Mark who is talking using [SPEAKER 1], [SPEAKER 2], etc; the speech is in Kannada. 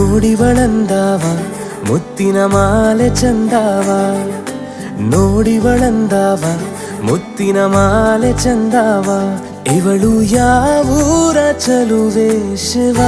[SPEAKER 1] ನೋಡಿವಳಂದಾವ ಮುತ್ತಿನ ಮಾಲೆ ಚಂದಾವ, ನೋಡಿವಳಂದಾವ ಮುತ್ತಿನ ಮಾಲೆ ಚಂದಾವ. ಇವಳು ಯಾವೂರ ಚಲುವೆ ಶಿವ.